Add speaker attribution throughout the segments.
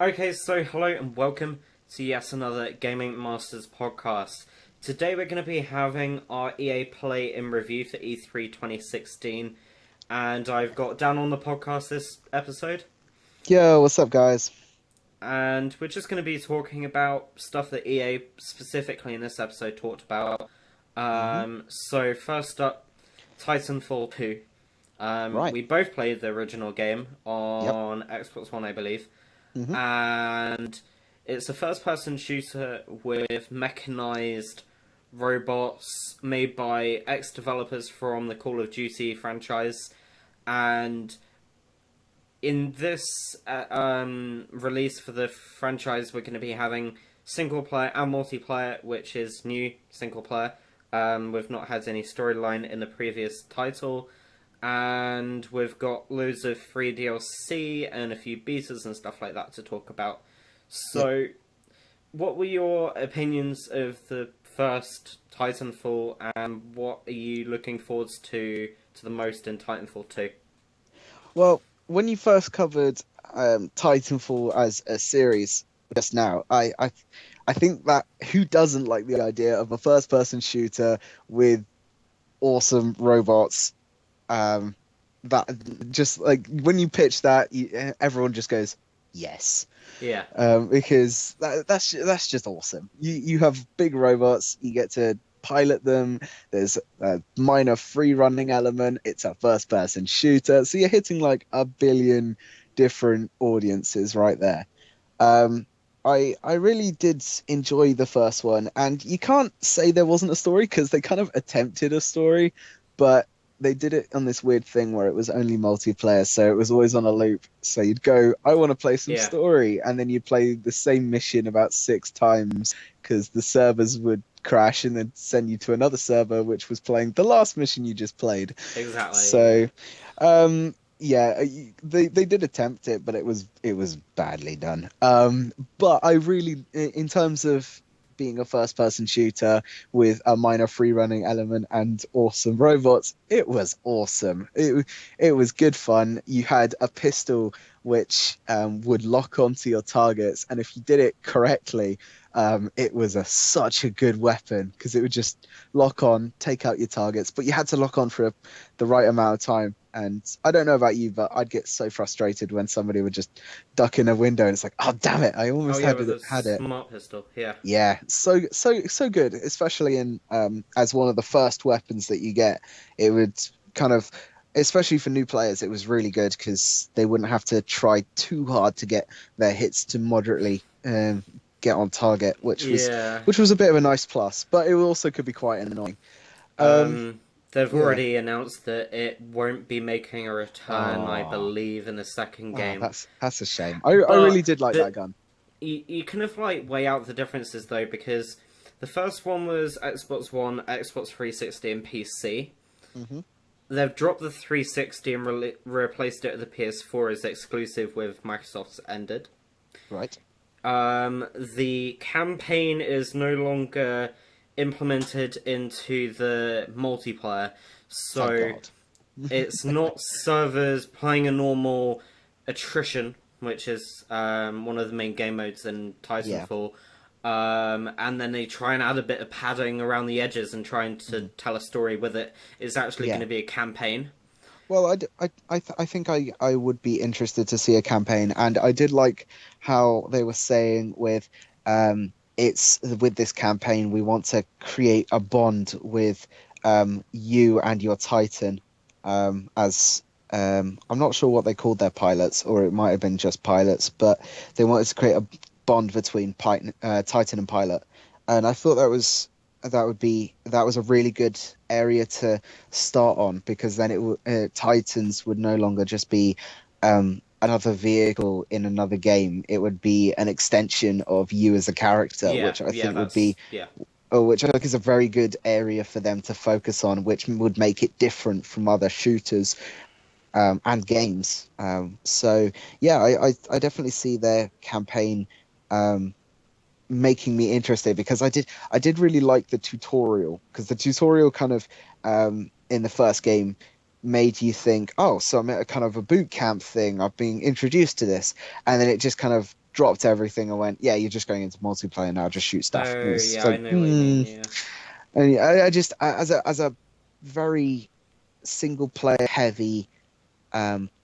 Speaker 1: Okay, so hello and welcome to yet another Gaming Masters podcast. Today we're going to be having our EA Play in review for E3 2016, and I've got Dan on the podcast this episode,
Speaker 2: Yo, what's up, guys?
Speaker 1: and we're just going to be talking about stuff that EA specifically in this episode talked about.
Speaker 2: Hmm.
Speaker 1: So first up, Titanfall 2.
Speaker 2: Right.
Speaker 1: We both played the original game
Speaker 2: Yep.
Speaker 1: on Xbox One, I believe.
Speaker 2: Hmm.
Speaker 1: And it's a first person shooter with mechanized robots made by ex developers from the Call of Duty franchise. And in this release for the franchise, we're going to be having single player and multiplayer, which is new single player. We've not had any storyline in the previous title, and we've got loads of free DLC and a few betas and stuff like that to talk about.
Speaker 2: Yep.
Speaker 1: So, what were your opinions of the first Titanfall, and what are you looking forward to the most in Titanfall 2?
Speaker 2: Well, when you first covered Titanfall as a series just now, I think that who doesn't like the idea of a first-person shooter with awesome robots? Um, that just like when you pitch that, everyone just goes yes.
Speaker 1: Yeah,
Speaker 2: Because that's just awesome. You have big robots, you get to pilot them. There's a minor free running element. It's a first person shooter, so you're hitting like a billion different audiences right there. Um, I really did enjoy the first one, and you can't say there wasn't a story because they kind of attempted a story, but they did it on this weird thing where it was only multiplayer, so it was always on a loop. So you'd go, I want to play some
Speaker 1: yeah,
Speaker 2: story, and then you'd play the same mission about 6 times because the servers would crash and then send you to another server which was playing the last mission you just played.
Speaker 1: exactly, yeah.
Speaker 2: So, yeah, they did attempt it, but it was badly done. But I really, in terms of being a first person shooter with a minor free running element and awesome robots, it was awesome. It was good fun. You had a pistol which would lock onto your targets, and if you did it correctly, it was such a good weapon because it would just lock on, take out your targets, but you had to lock on for the right amount of time. And I don't know about you, but I'd get so frustrated when somebody would just duck in a window, and it's like, oh damn it, I
Speaker 1: Oh
Speaker 2: almost
Speaker 1: yeah,
Speaker 2: had
Speaker 1: with
Speaker 2: it.
Speaker 1: a
Speaker 2: Had it.
Speaker 1: smart pistol, yeah.
Speaker 2: Yeah, so good, especially in as one of the first weapons that you get. It would kind of, especially for new players, it was really good because they wouldn't have to try too hard to get their hits to moderately get on target,
Speaker 1: Yeah.
Speaker 2: which was a bit of a nice plus, but it also could be quite annoying. Um,
Speaker 1: They've
Speaker 2: yeah.
Speaker 1: already announced that it won't be making a return, I
Speaker 2: Oh,
Speaker 1: believe, in the second
Speaker 2: oh,
Speaker 1: game.
Speaker 2: that's a shame. I really
Speaker 1: But
Speaker 2: did like that
Speaker 1: the
Speaker 2: gun.
Speaker 1: you kind of like weigh out the differences though, because the first one was Xbox One, Xbox 360, and PC.
Speaker 2: Hmm.
Speaker 1: They've dropped the 360 and replaced it with the PS4 as exclusive with Microsoft's ended.
Speaker 2: Right.
Speaker 1: The campaign is no longer implemented into the multiplayer,
Speaker 2: Thank
Speaker 1: so
Speaker 2: God.
Speaker 1: it's not servers playing a normal attrition, which is one of the main game modes in
Speaker 2: Yeah.
Speaker 1: Titanfall. And then they try and add a bit of padding around the edges and trying to
Speaker 2: Mhm.
Speaker 1: tell a story with it. It's actually going
Speaker 2: Yeah.
Speaker 1: to be a campaign.
Speaker 2: Well, I think I would be interested to see a campaign, and I did like how they were saying with it's with this campaign we want to create a bond with you and your Titan as I'm not sure what they called their pilots, or it might have been just pilots, but they wanted to create a bond between Titan and pilot, and I thought that was a really good area to start on because then Titans would no longer just be another vehicle in another game. It would be an extension of you as a character,
Speaker 1: Yeah,
Speaker 2: which I
Speaker 1: yeah,
Speaker 2: think would be,
Speaker 1: that's yeah.
Speaker 2: which I think is a very good area for them to focus on, which would make it different from other shooters and games. So yeah, I definitely see their campaign um, making me interested because I did really like the tutorial because the tutorial kind of in the first game made you think, oh, so I'm at a kind of a boot camp thing. I've been introduced to this, and then it just kind of dropped everything and went, yeah, you're just going into multiplayer now, just shoot stuff. And
Speaker 1: Oh
Speaker 2: it's
Speaker 1: yeah, I
Speaker 2: like,
Speaker 1: know what you mean. Yeah.
Speaker 2: and as a very single player heavy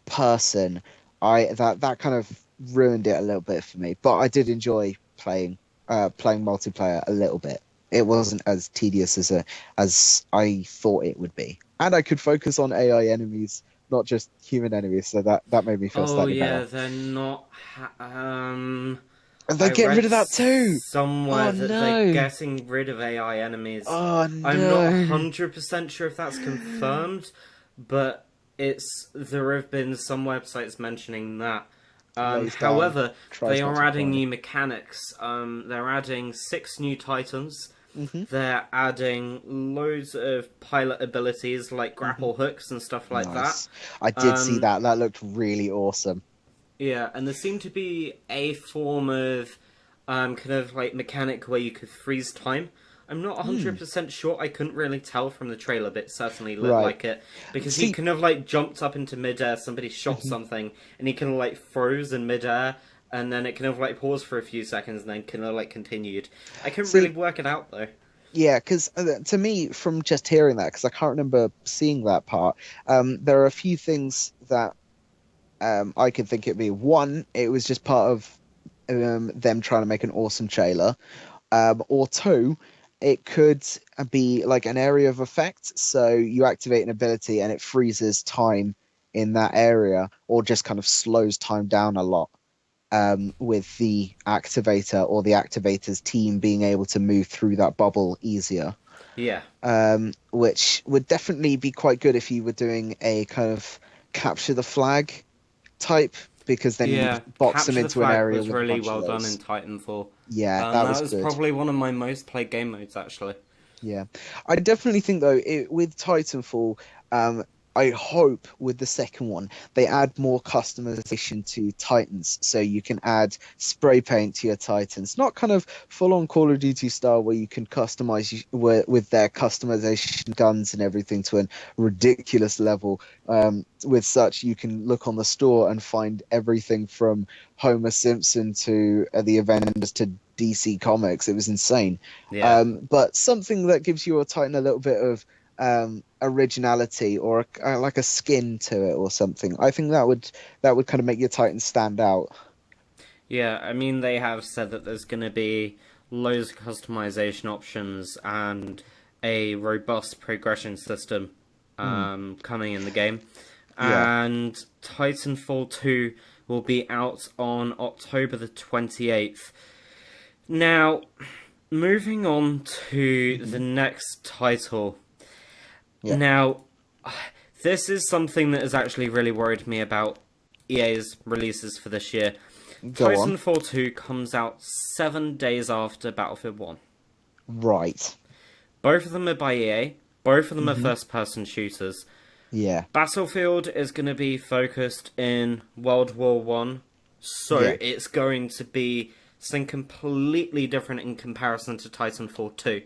Speaker 2: person, I that kind of ruined it a little bit for me. But I did enjoy playing multiplayer a little bit. It wasn't as tedious as I thought it would be, and I could focus on AI enemies, not just human enemies. So that made me feel
Speaker 1: Oh
Speaker 2: slightly better.
Speaker 1: yeah, they're not.
Speaker 2: And they
Speaker 1: I
Speaker 2: get rid
Speaker 1: read
Speaker 2: of that too.
Speaker 1: somewhere
Speaker 2: Oh
Speaker 1: that they're
Speaker 2: no!
Speaker 1: getting rid of AI enemies.
Speaker 2: Oh
Speaker 1: I'm not
Speaker 2: no!
Speaker 1: 100% sure if that's confirmed, but there have been some websites mentioning that.
Speaker 2: Lays down,
Speaker 1: However, they
Speaker 2: tries not
Speaker 1: are
Speaker 2: to
Speaker 1: adding
Speaker 2: cry.
Speaker 1: new mechanics. They're adding 6 new titans.
Speaker 2: Hmm.
Speaker 1: They're adding loads of pilot abilities like
Speaker 2: Hmm.
Speaker 1: grapple hooks and stuff like that.
Speaker 2: Nice. I did see
Speaker 1: Um,
Speaker 2: that. That looked really awesome.
Speaker 1: Yeah, and there seemed to be a form of kind of like mechanic where you could freeze time. I'm not
Speaker 2: Hmm.
Speaker 1: 100% sure. I couldn't really tell from the trailer, but it certainly looked
Speaker 2: Right.
Speaker 1: like it. Because he
Speaker 2: See.
Speaker 1: kind of like jumped up into midair, somebody shot
Speaker 2: Mhm.
Speaker 1: something, and he kind of like froze in midair, and then it kind of like paused for a few seconds and then kind of like continued. I couldn't really
Speaker 2: See.
Speaker 1: work it out though.
Speaker 2: Yeah, because to me, from just hearing that, because I can't remember seeing that part, there are a few things that I could think it'd be. One, it was just part of them trying to make an awesome trailer. Or two, it could be like an area of effect. So you activate an ability and it freezes time in that area, or just kind of slows time down a lot. With the activator or the activator's team being able to move through that bubble easier,
Speaker 1: Yeah.
Speaker 2: which would definitely be quite good if you were doing a kind of capture the flag type, because then
Speaker 1: Yeah,
Speaker 2: you'd box them
Speaker 1: Capture the
Speaker 2: into an
Speaker 1: Flag
Speaker 2: area
Speaker 1: was
Speaker 2: with a
Speaker 1: really
Speaker 2: bunch of
Speaker 1: well done in
Speaker 2: those.
Speaker 1: Titanfall.
Speaker 2: Yeah, that
Speaker 1: That
Speaker 2: was
Speaker 1: was
Speaker 2: good.
Speaker 1: probably one of my most played game modes, actually.
Speaker 2: Yeah, I definitely think though with Titanfall, I hope with the second one they add more customization to Titans, so you can add spray paint to your Titans, not kind of full on Call of Duty style where you can customize with their customization guns and everything to a ridiculous level. With such, you can look on the store and find everything from Homer Simpson to the Avengers to DC Comics. It was insane.
Speaker 1: Yeah.
Speaker 2: But something that gives your Titan a little bit of originality or like a skin to it or something. I think that would kind of make your Titan stand out.
Speaker 1: Yeah, I mean, they have said that there's going to be loads of customization options and a robust progression system
Speaker 2: Hmm.
Speaker 1: coming in the game.
Speaker 2: Yeah.
Speaker 1: And Titanfall 2 will be out on October the 28th. Now, moving on to the
Speaker 2: Hmm.
Speaker 1: next title.
Speaker 2: Yeah.
Speaker 1: Now, this is something that has actually really worried me about EA's releases for this year.
Speaker 2: Go on.
Speaker 1: Titanfall 2 comes out 7 days after Battlefield 1.
Speaker 2: Right.
Speaker 1: Both of them are by EA, both of them are
Speaker 2: Hmm.
Speaker 1: first person shooters.
Speaker 2: Yeah.
Speaker 1: Battlefield is going to be focused in World War One, so
Speaker 2: Yeah.
Speaker 1: it's going to be something completely different in comparison to Titanfall 2.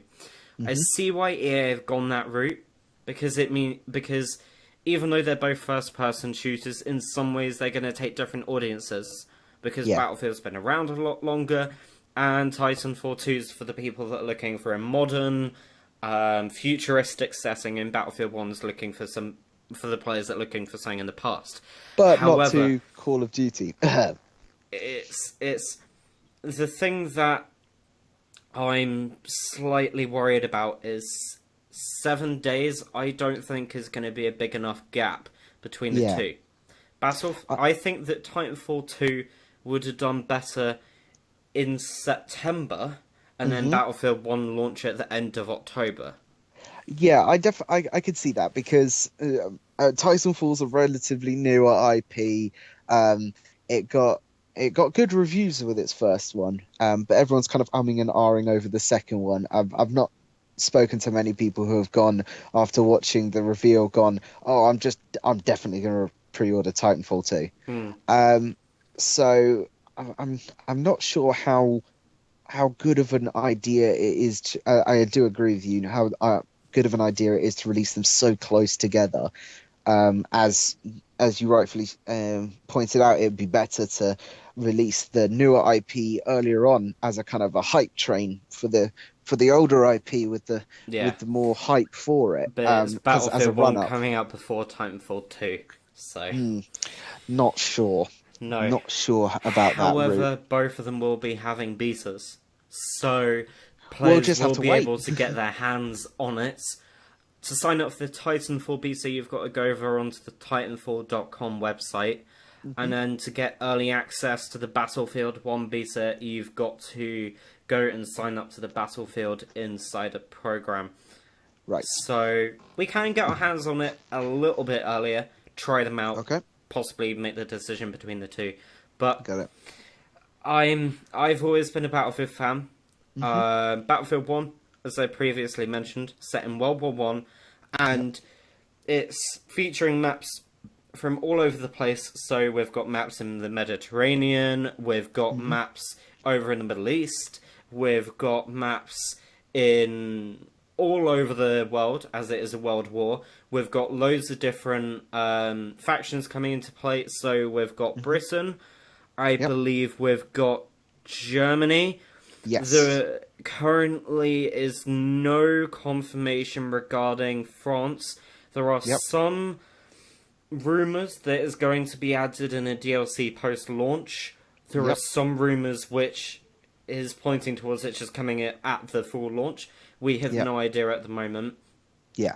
Speaker 1: I
Speaker 2: Hmm.
Speaker 1: see why EA have gone that route because even though they're both first person shooters, in some ways they're going to take different audiences because
Speaker 2: Yeah.
Speaker 1: Battlefield's been around a lot longer, and Titanfall 2 is for the people that are looking for a modern, futuristic setting, and Battlefield 1's looking for the players that are looking for something in the past.
Speaker 2: But not
Speaker 1: However,
Speaker 2: to Call of Duty.
Speaker 1: it's the thing that I'm slightly worried about is 7 days. I don't think is going to be a big enough gap between the
Speaker 2: Yeah.
Speaker 1: two.
Speaker 2: I,
Speaker 1: I think that Titanfall 2 would have done better in September, and then
Speaker 2: mhm.
Speaker 1: Battlefield 1 launch at the end of October.
Speaker 2: Yeah, I could see that because Titanfall's a relatively newer IP. Um, it got it got good reviews with its first one, but everyone's kind of umming and ahhing over the second one. I've not spoken to many people who have gone after watching the reveal, gone, oh, I'm definitely going to pre-order Titanfall 2.
Speaker 1: Hmm.
Speaker 2: Um, so I'm not sure how good of an idea it is to, I do agree with you, how good of an idea it is to release them so close together. As you rightfully pointed out, it'd be better to release the newer IP earlier on as a kind of a hype train for the older IP
Speaker 1: Yeah,
Speaker 2: with the more hype for it.
Speaker 1: but it's
Speaker 2: Because as a
Speaker 1: Battlefield
Speaker 2: run
Speaker 1: 1
Speaker 2: up,
Speaker 1: coming out before Titanfall 2, so
Speaker 2: hmm, not sure,
Speaker 1: no.
Speaker 2: not sure about that route.
Speaker 1: However, both of them will be having betas, so
Speaker 2: We'll
Speaker 1: players
Speaker 2: just have
Speaker 1: will
Speaker 2: to
Speaker 1: be
Speaker 2: wait.
Speaker 1: able to get their hands on it. To sign up for the Titanfall beta, you've got to go over onto the Titanfall.com website, and
Speaker 2: Hmm.
Speaker 1: then to get early access to the Battlefield 1 beta, you've got to go and sign up to the Battlefield Insider program.
Speaker 2: Right.
Speaker 1: So we can get our hands on it a little bit earlier, try them out,
Speaker 2: Okay.
Speaker 1: possibly make the decision between the two. But
Speaker 2: Got it.
Speaker 1: I've always been a Battlefield fan.
Speaker 2: Hmm.
Speaker 1: Battlefield 1, as I previously mentioned, set in World War One,
Speaker 2: Yep.
Speaker 1: and it's featuring maps from all over the place. So we've got maps in the Mediterranean, we've got
Speaker 2: Hmm.
Speaker 1: maps over in the Middle East, we've got maps in all over the world, as it is a world war. We've got loads of different factions coming into play. So we've got
Speaker 2: Hmm.
Speaker 1: Britain, I
Speaker 2: Yep.
Speaker 1: believe we've got Germany.
Speaker 2: Yes.
Speaker 1: There currently is no confirmation regarding France. There are
Speaker 2: Yep.
Speaker 1: some rumours that is going to be added in a DLC post-launch. There are
Speaker 2: Yep.
Speaker 1: some rumours which is pointing towards it just coming at the full launch. We have
Speaker 2: Yep.
Speaker 1: no idea at the moment.
Speaker 2: Yeah.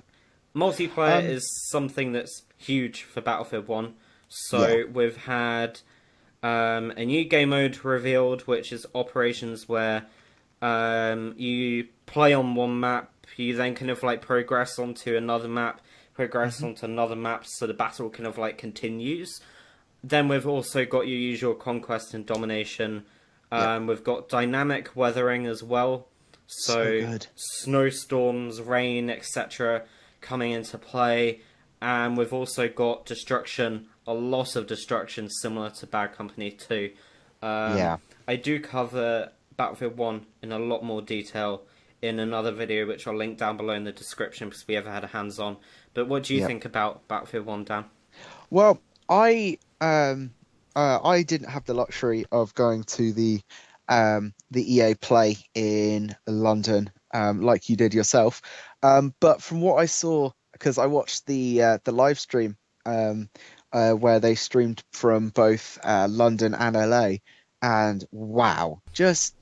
Speaker 1: Multiplayer
Speaker 2: Um.
Speaker 1: is something that's huge for Battlefield 1.
Speaker 2: Yeah.
Speaker 1: So we've had a new game mode revealed, which is operations, where you play on one map, you then kind of like progress onto another map, progress
Speaker 2: Hmm.
Speaker 1: onto another map, so the battle kind of like continues. Then we've also got your usual conquest and domination.
Speaker 2: Yep.
Speaker 1: We've got dynamic weathering as well,
Speaker 2: So
Speaker 1: so
Speaker 2: good.
Speaker 1: snowstorms, rain, etc., coming into play. And we've also got destruction, a lot of destruction, similar to Bad Company 2. Um,
Speaker 2: Yeah.
Speaker 1: I do cover Battlefield 1 in a lot more detail in another video, which I'll link down below in the description because we ever had a hands on. But what do you
Speaker 2: Yep.
Speaker 1: think about Battlefield 1, Dan?
Speaker 2: Well, I didn't have the luxury of going to the EA Play in London like you did yourself. But from what I saw, because I watched the live stream where they streamed from both London and LA, and wow, just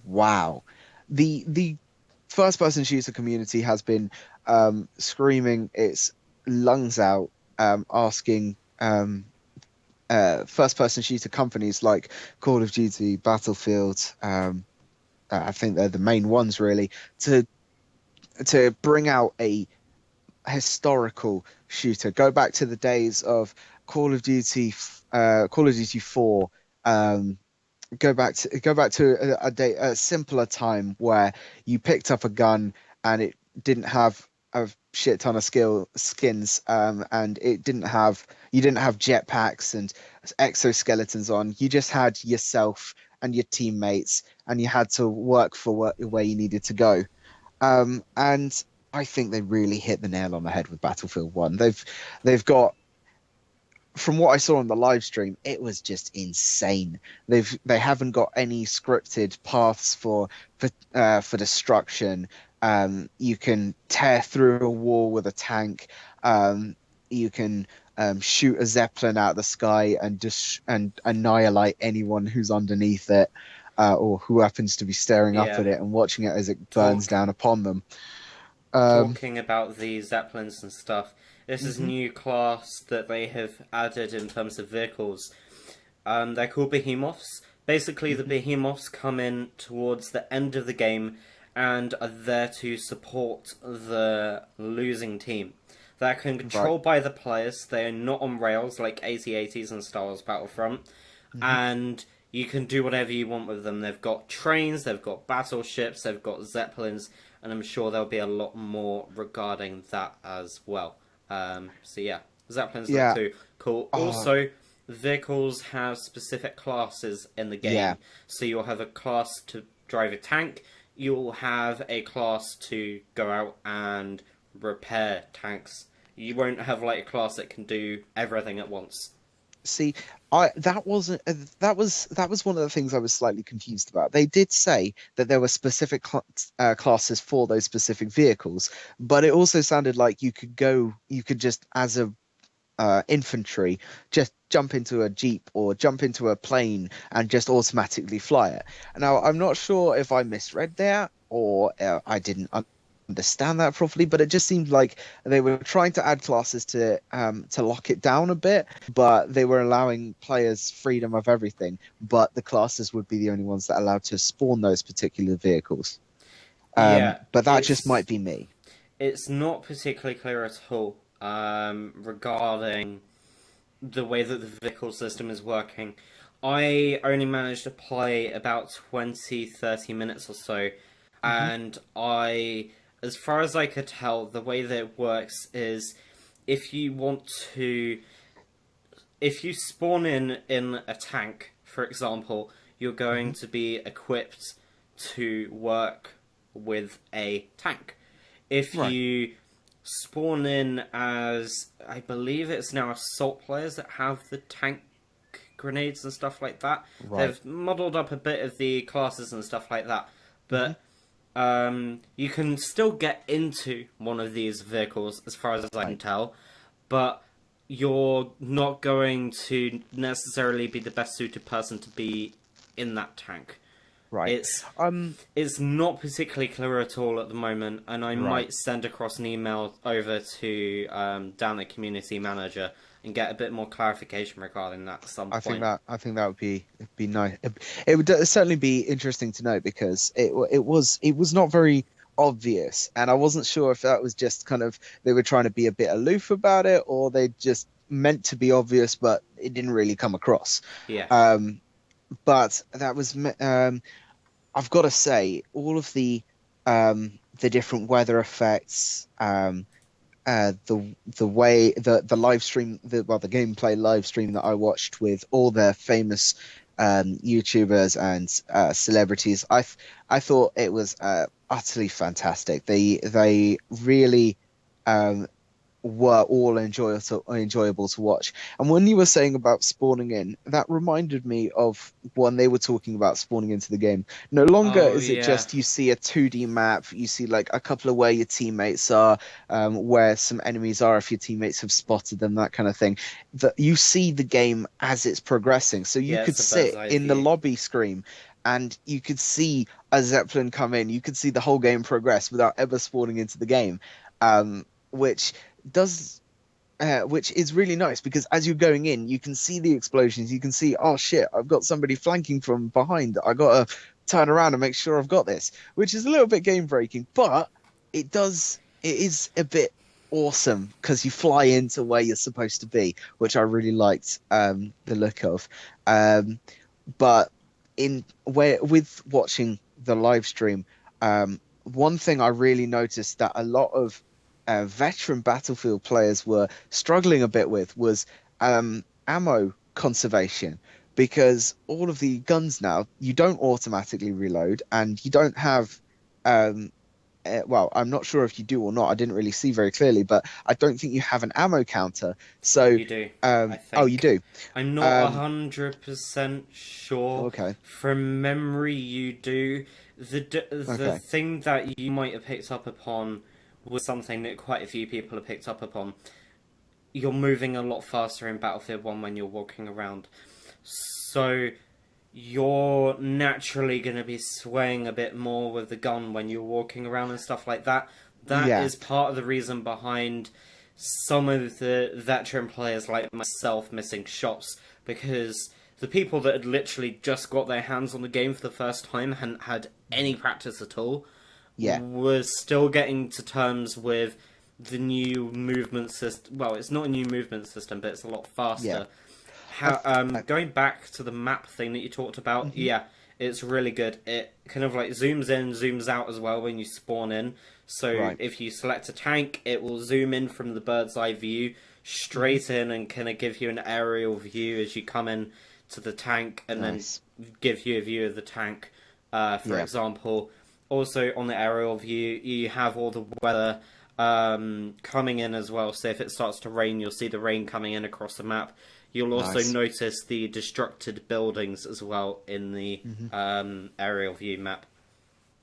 Speaker 2: wow. The first person shooter community has been screaming its lungs out, asking first person shooter companies like Call of Duty, Battlefield, I think they're the main ones really, to bring out a historical shooter. Go back to the days of Call of Duty 4. Um, go back to a simpler time where you picked up a gun and it didn't have a shit ton of skins, and it didn't have you didn't have jetpacks and exoskeletons on. You just had yourself and your teammates, and you had to work for where you needed to go. And I think they really hit the nail on the head with Battlefield 1. They've got, from what I saw on the live stream, it was just insane. They haven't got any scripted paths for destruction. You can tear through a wall with a tank. You can shoot a zeppelin out of the sky and just and annihilate anyone who's underneath it, or who happens to be staring up
Speaker 1: Yeah,
Speaker 2: at it and watching it as it burns
Speaker 1: talk
Speaker 2: down upon them. Um,
Speaker 1: talking about the Zeppelins and stuff. This is a
Speaker 2: mhm.
Speaker 1: new class that they have added in terms of vehicles. They're called behemoths. Basically, the
Speaker 2: Mhm.
Speaker 1: behemoths come in towards the end of the game and are there to support the losing team. They're
Speaker 2: Right.
Speaker 1: controlled by the players. They are not on rails like AT-ATs and Star Wars Battlefront.
Speaker 2: Mhm.
Speaker 1: And you can do whatever you want with them. They've got trains, they've got battleships, they've got zeppelins, and I'm sure there'll be a lot more regarding that as well. So yeah, zeppelins look
Speaker 2: Yeah.
Speaker 1: too cool.
Speaker 2: Oh,
Speaker 1: Also, vehicles have specific classes in the
Speaker 2: yeah.
Speaker 1: game. So you'll have a class to drive a tank, you'll have a class to go out and repair tanks, You won't have like a class that can do everything at once.
Speaker 2: See, I that wasn't that was one of the things I was slightly confused about. They did say that there were specific classes for those specific vehicles, but it also sounded like you could just as a infantry just jump into a jeep or jump into a plane and just automatically fly it. Now, I'm not sure if I misread that or I didn't understand that properly, but it just seemed like they were trying to add classes to lock it down a bit, but they were allowing players freedom of everything, but the classes would be the only ones that allowed to spawn those particular vehicles.
Speaker 1: Yeah,
Speaker 2: But that just might be me.
Speaker 1: it's not particularly clear at all regarding the way that the vehicle system is working. I only managed to play about 20, 30 minutes or so,
Speaker 2: Hmm.
Speaker 1: and as far as I could tell, the way that it works is if you want to, if you spawn in a tank, for example, you're
Speaker 2: Hmm.
Speaker 1: going to be equipped to work with a tank. If
Speaker 2: Right,
Speaker 1: you spawn in as, I believe it's now assault players that have the tank grenades and stuff like that.
Speaker 2: right.
Speaker 1: They've modelled up a bit of the classes and stuff like that,
Speaker 2: Hmm.
Speaker 1: but you can still get into one of these vehicles, as far as I can
Speaker 2: Right,
Speaker 1: tell, but you're not going to necessarily be the best suited person to be in that tank.
Speaker 2: right.
Speaker 1: It's
Speaker 2: Um,
Speaker 1: it's not particularly clear at all at the moment, and I
Speaker 2: right.
Speaker 1: might send across an email over to Dan, the community manager, and get a bit more clarification regarding that at some point.
Speaker 2: I think that would be nice. It would certainly be interesting to know because it was not very obvious, and I wasn't sure if that was just kind of they were trying to be a bit aloof about it, or they just meant to be obvious, but it didn't really come across.
Speaker 1: Yeah.
Speaker 2: Um, but that was I've got to say all of the different weather effects, the way the live stream the gameplay live stream that I watched with all the famous YouTubers and celebrities, I thought it was utterly fantastic. They really um, were all enjoyable to watch. And when you were saying about spawning in, that reminded me of when they were talking about spawning into the game. No longer
Speaker 1: Oh
Speaker 2: is it
Speaker 1: yeah.
Speaker 2: just you see a 2D map, you see like a couple of where your teammates are, where some enemies are if your teammates have spotted them, that kind of thing. That you see the game as it's progressing. So you
Speaker 1: Yeah,
Speaker 2: could
Speaker 1: it's a bird's
Speaker 2: sit
Speaker 1: eye
Speaker 2: in the
Speaker 1: view.
Speaker 2: lobby screen and you could see a Zeppelin come in, you could see the whole game progress without ever spawning into the game. Which does which is really nice because as you're going in, you can see the explosions. You can see, oh shit, I've got somebody flanking from behind. I got to turn around and make sure I've got this, which is a little bit game breaking, but it is a bit awesome because you fly into where you're supposed to be, which I really liked the look of. Um, but in where with watching the live stream, one thing I really noticed that a lot of veteran Battlefield players were struggling a bit with was ammo conservation because all of the guns now you don't automatically reload and you don't have um, well, I'm not sure if you do or not. I didn't really see very clearly, but I don't think you have an ammo counter. So,
Speaker 1: You do, I
Speaker 2: oh, you
Speaker 1: think.
Speaker 2: do.
Speaker 1: I'm not
Speaker 2: Um,
Speaker 1: 100% sure.
Speaker 2: okay,
Speaker 1: From memory, you do. The
Speaker 2: okay,
Speaker 1: thing that you might have picked up upon was something that quite a few people have picked up upon. You're moving a lot faster in Battlefield 1 when you're walking around. So you're naturally going to be swaying a bit more with the gun when you're walking around and stuff like that. That
Speaker 2: yeah,
Speaker 1: is part of the reason behind some of the veteran players like myself missing shots, because the people that had literally just got their hands on the game for the first time, hadn't had any practice at all,
Speaker 2: yeah,
Speaker 1: were still getting to terms with the new movement system. Well, it's not a new movement system, but it's a lot
Speaker 2: yeah.
Speaker 1: faster.
Speaker 2: I,
Speaker 1: How going back to the map thing that you talked about,
Speaker 2: mhm,
Speaker 1: yeah, it's really good. It kind of like zooms in, zooms out as well when you spawn in. So
Speaker 2: right.
Speaker 1: if you select a tank, it will zoom in from the bird's eye view
Speaker 2: Hmm.
Speaker 1: straight in and kind of give you an aerial view as you come in to the tank, and then
Speaker 2: Nice.
Speaker 1: give you a view of the tank. For
Speaker 2: Yeah.
Speaker 1: example, also on the aerial view, you have all the weather coming in as well. So if it starts to rain, you'll see the rain coming in across the map. You'll also
Speaker 2: Nice.
Speaker 1: notice the destructed buildings as well in the
Speaker 2: Hmm.
Speaker 1: aerial view map.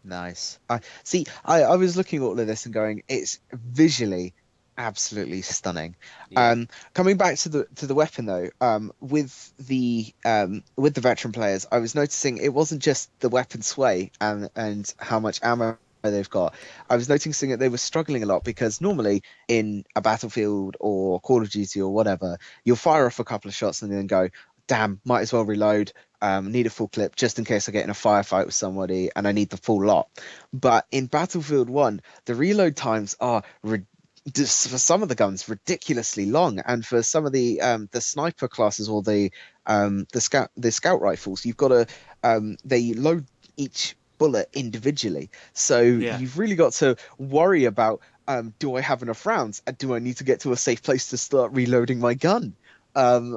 Speaker 2: Nice. I see. I was looking at all of this and going, it's visually absolutely stunning.
Speaker 1: Yeah,
Speaker 2: Coming back to the weapon though, with the veteran players, I was noticing it wasn't just the weapon sway and how much ammo they've got. I was noticing that they were struggling a lot because normally in a Battlefield or Call of Duty or whatever, you'll fire off a couple of shots and then go, damn, might as well reload. Need a full clip just in case I get in a firefight with somebody and I need the full lot. But in Battlefield 1, the reload times are just for some of the guns ridiculously long, and for some of the sniper classes or the scout rifles, you've got to they load each bullet individually. So
Speaker 1: yeah.
Speaker 2: you've really got to worry about do I have enough rounds and do I need to get to a safe place to start reloading my gun?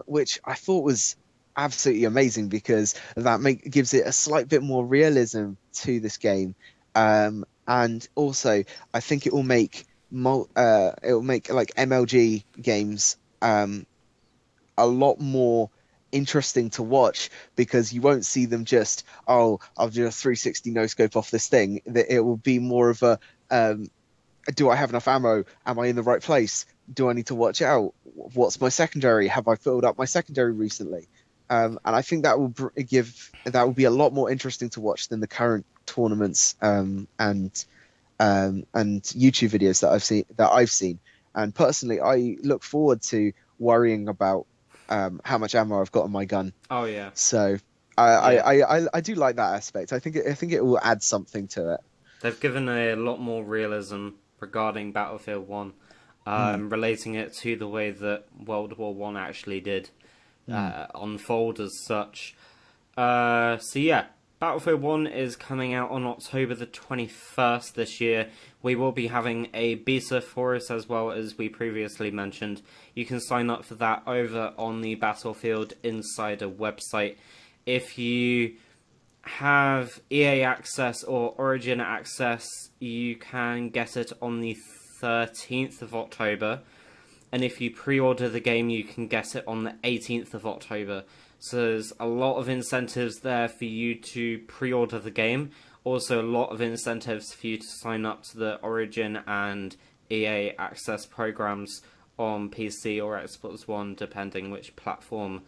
Speaker 2: Which I thought was absolutely amazing because that gives it a slight bit more realism to this game. And also, I think it will make like MLG games a lot more interesting to watch because you won't see them just, oh, I'll do a 360 no scope off this thing. It will be more of a um, do I have enough ammo? Am I in the right place? Do I need to watch out? What's my secondary? Have I filled up my secondary recently? And I think that will that will be a lot more interesting to watch than the current tournaments and YouTube videos that I've seen. And personally, I look forward to worrying about how much ammo I've got on my gun.
Speaker 1: Oh yeah,
Speaker 2: So I
Speaker 1: yeah.
Speaker 2: I do like that aspect. I think it will add something to it.
Speaker 1: They've given a lot more realism regarding Battlefield One,
Speaker 2: Mm,
Speaker 1: relating it to the way that World War One actually did
Speaker 2: mm.
Speaker 1: unfold as such. So yeah, Battlefield 1 is coming out on October the 21st this year. We will be having a beta for it as well, as we previously mentioned. You can sign up for that over on the Battlefield Insider website. If you have EA access or Origin access, you can get it on the 13th of October. And if you pre-order the game, you can get it on the 18th of October. So there's a lot of incentives there for you to pre-order the game. Also, a lot of incentives for you to sign up to the Origin and EA Access programs on PC or Xbox One, depending which platform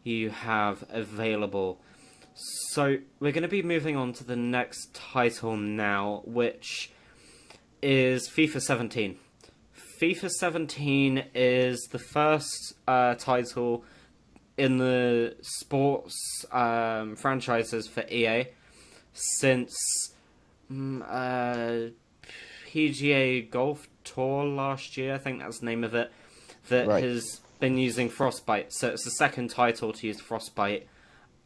Speaker 1: you have available. So we're going to be moving on to the next title now, which is FIFA 17. FIFA 17 is the first title in the sports franchises for EA since PGA Golf Tour last year. I think that's the name of it. That
Speaker 2: Right.
Speaker 1: has been using Frostbite. So it's the second title to use Frostbite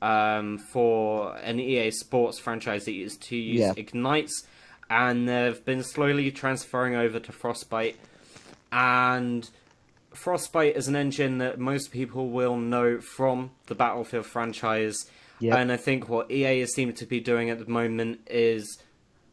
Speaker 1: for an EA Sports franchise that used to use
Speaker 2: Yeah.
Speaker 1: Ignites, and they've been slowly transferring over to Frostbite. And Frostbite is an engine that most people will know from the Battlefield franchise.
Speaker 2: Yep.
Speaker 1: And I think what EA seem to be doing at the moment is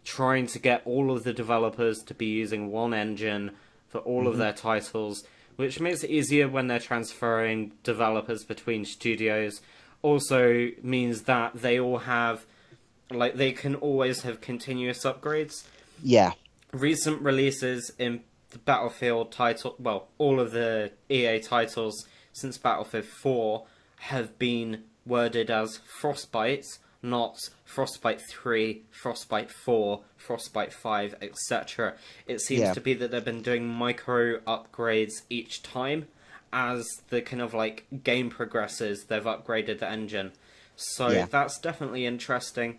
Speaker 1: trying to get all of the developers to be using one engine for all of
Speaker 2: Hmm.
Speaker 1: their titles, which makes it easier when they're transferring developers between studios. Also means that they all have, like, they can always have continuous upgrades.
Speaker 2: Yeah.
Speaker 1: Recent releases in the Battlefield title, well, all of the EA titles since Battlefield 4 have been worded as Frostbite, not Frostbite 3, Frostbite 4, Frostbite 5, etc. It seems
Speaker 2: Yeah.
Speaker 1: to be that they've been doing micro upgrades each time. As the kind of like game progresses, they've upgraded the engine. So
Speaker 2: Yeah.
Speaker 1: that's definitely interesting.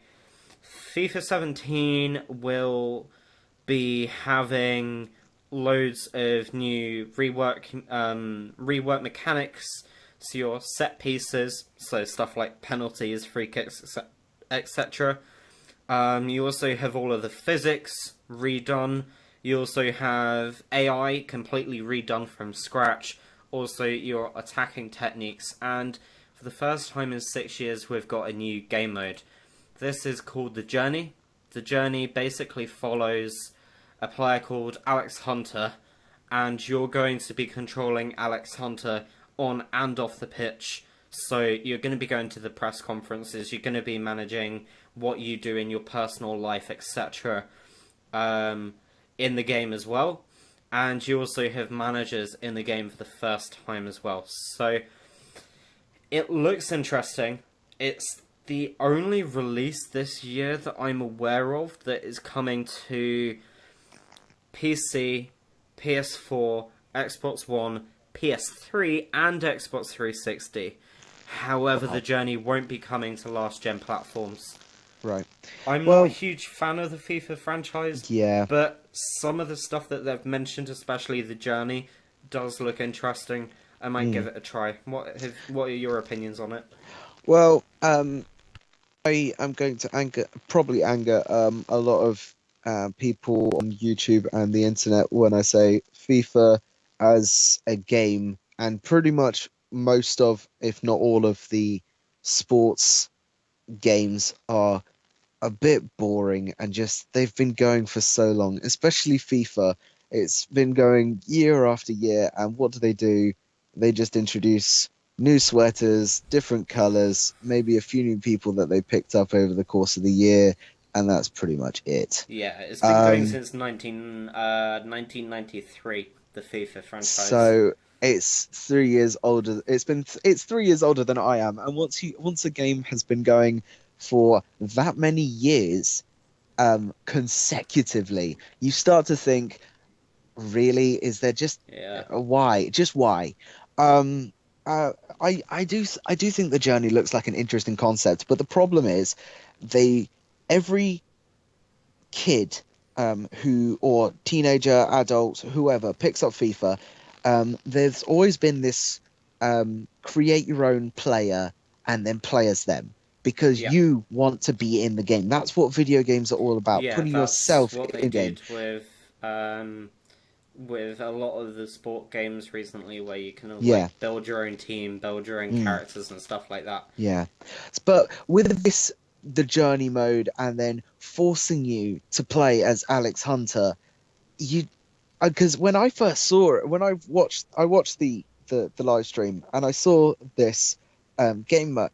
Speaker 1: FIFA 17 will be having loads of new rework mechanics to your set pieces, so stuff like penalties, free kicks, etc. You also have all of the physics redone. You also have AI completely redone from scratch. Also, your attacking techniques, and for the first time in 6 years, we've got a new game mode. This is called The Journey. The Journey basically follows a player called Alex Hunter, and you're going to be controlling Alex Hunter on and off the pitch. So you're going to be going to the press conferences, you're going to be managing what you do in your personal life, etc., in the game as well. And you also have managers in the game for the first time as well. So it looks interesting. It's the only release this year that I'm aware of that is coming to PC, PS4, Xbox One, PS3, and Xbox 360. However, the
Speaker 2: Wow.
Speaker 1: journey won't be coming to last gen platforms.
Speaker 2: Right.
Speaker 1: I'm not a
Speaker 2: Well,
Speaker 1: huge fan of the FIFA franchise,
Speaker 2: yeah.
Speaker 1: but some of the stuff that they've mentioned, especially the journey, does look interesting. I might give
Speaker 2: Mm.
Speaker 1: it a try. What are your opinions on it?
Speaker 2: Well, I am going to probably anger a lot of people on YouTube and the internet when I say FIFA as a game, and pretty much most of, if not all of the sports games are a bit boring and just they've been going for so long, especially FIFA. It's been going year after year, and what do? They just introduce new sweaters, different colors, maybe a few new people that they picked up over the course of the year, and that's pretty much it.
Speaker 1: Yeah, it's been going
Speaker 2: Um,
Speaker 1: since 1993, the FIFA franchise.
Speaker 2: so it's 3 years older. It's 3 years older than I am, and once a game has been going for that many years, consecutively, you start to think, really, is there just
Speaker 1: Yeah,
Speaker 2: why? Just why? Um, uh, I do think the journey looks like an interesting concept, but the problem is they every kid who or teenager, adult, whoever picks up FIFA, there's always been this create your own player and then play as them because
Speaker 1: yeah,
Speaker 2: you want to be in the game. That's what video games are all about,
Speaker 1: yeah.
Speaker 2: putting
Speaker 1: That's
Speaker 2: yourself
Speaker 1: what they
Speaker 2: in game.
Speaker 1: did with a lot of the sport games recently, where you can
Speaker 2: Yeah.
Speaker 1: build your own team, build your own
Speaker 2: Mm.
Speaker 1: characters and stuff like that.
Speaker 2: Yeah. But with this, the journey mode, and then forcing you to play as Alex Hunter, you because when I first saw it, when I watched the live stream and I saw this and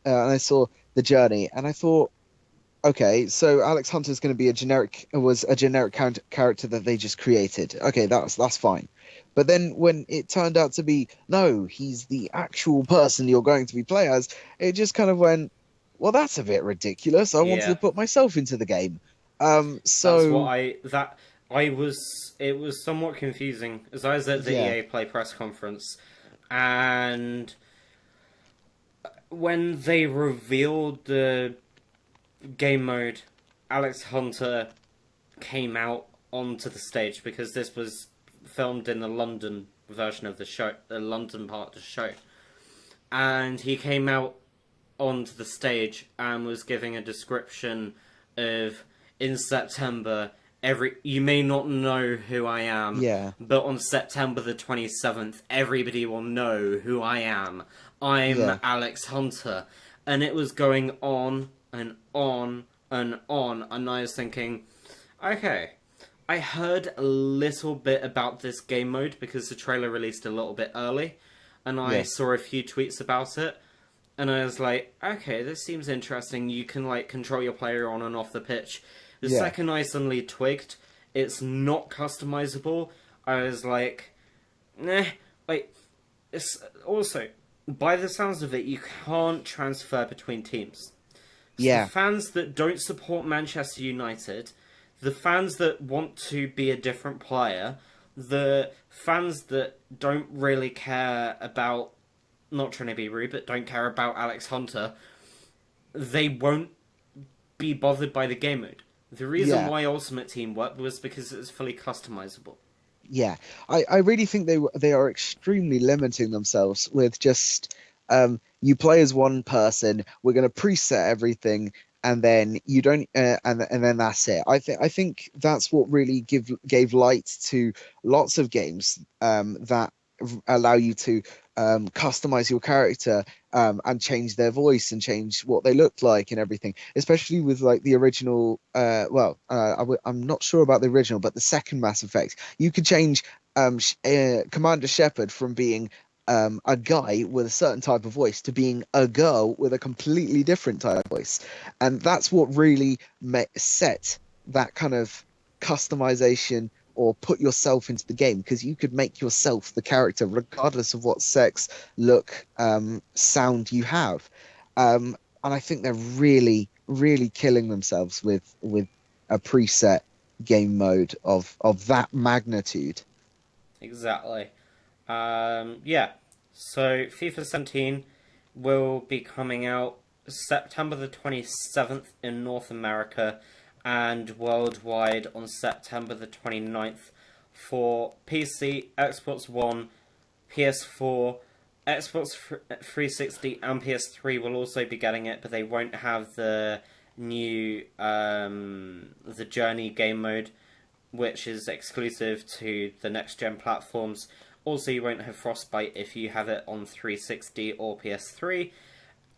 Speaker 2: I saw the journey, and I thought, okay, so Alex Hunter's going to be a generic character that they just created. Okay, that's fine. But then when it turned out to be, no, he's the actual person you're going to be playing as, it just kind of went, well, that's a bit ridiculous. I wanted to
Speaker 1: Yeah,
Speaker 2: put myself into the game.
Speaker 1: that's what
Speaker 2: So
Speaker 1: I was. It was somewhat confusing as I was at the
Speaker 2: yeah,
Speaker 1: EA Play press conference, and when they revealed the game mode, Alex Hunter came out onto the stage because this was filmed in the London version of the show, the London part of the show. And he came out onto the stage and was giving a description of, in September, you may not know who I am,
Speaker 2: yeah,
Speaker 1: but on September the 27th, everybody will know who I am. I'm
Speaker 2: yeah,
Speaker 1: Alex Hunter. And it was going on and on and on, and I was thinking, okay, I heard a little bit about this game mode because the trailer released a little bit early, and I
Speaker 2: yeah,
Speaker 1: saw a few tweets about it, and I was like, okay, this seems interesting. You can control your player on and off the pitch. The
Speaker 2: yeah,
Speaker 1: second I suddenly twigged it's not customizable, I was like, nah. It's also, by the sounds of it, you can't transfer between teams. So the
Speaker 2: yeah,
Speaker 1: fans that don't support Manchester United, the fans that want to be a different player, the fans that don't really care about, not trying to be rude, but don't care about Alex Hunter, they won't be bothered by the game mode. The reason
Speaker 2: yeah.
Speaker 1: why Ultimate Team worked was because it was fully customizable.
Speaker 2: Yeah, I really think they are extremely limiting themselves with just you play as one person. We're going to preset everything, and then you don't, and then that's it. I think that's what really gave light to lots of games that allow you to customize your character and change their voice and change what they looked like and everything. Especially with like the original. I'm not sure about the original, but the second Mass Effect, you could change Commander Shepard from being a guy with a certain type of voice to being a girl with a completely different type of voice, and that's what really set that kind of customization or put yourself into the game, because you could make yourself the character regardless of what sex, look, sound you have. And I think they're really, really killing themselves with a preset game mode of that magnitude.
Speaker 1: Exactly. Yeah. So FIFA 17 will be coming out September the 27th in North America and worldwide on September the 29th for PC, Xbox One, PS4, Xbox 360, and PS3 will also be getting it, but they won't have the new the Journey game mode, which is exclusive to the next gen platforms. Also, you won't have Frostbite if you have it on 360 or PS3.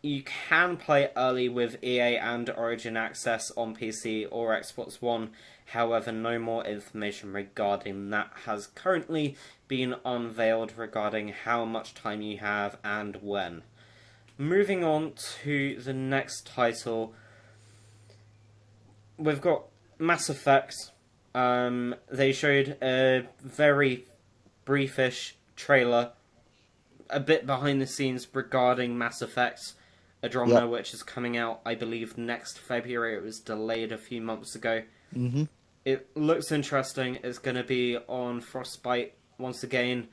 Speaker 1: You can play early with EA and Origin Access on PC or Xbox One. However, no more information regarding that has currently been unveiled regarding how much time you have and when. Moving on to the next title, we've got Mass Effect. They showed a very briefish trailer, a bit behind the scenes regarding Mass Effect
Speaker 2: Yep.
Speaker 1: Andromeda, which is coming out, I believe, next February. It was delayed a few months ago.
Speaker 2: Hmm.
Speaker 1: It looks interesting. It's going to be on Frostbite once again,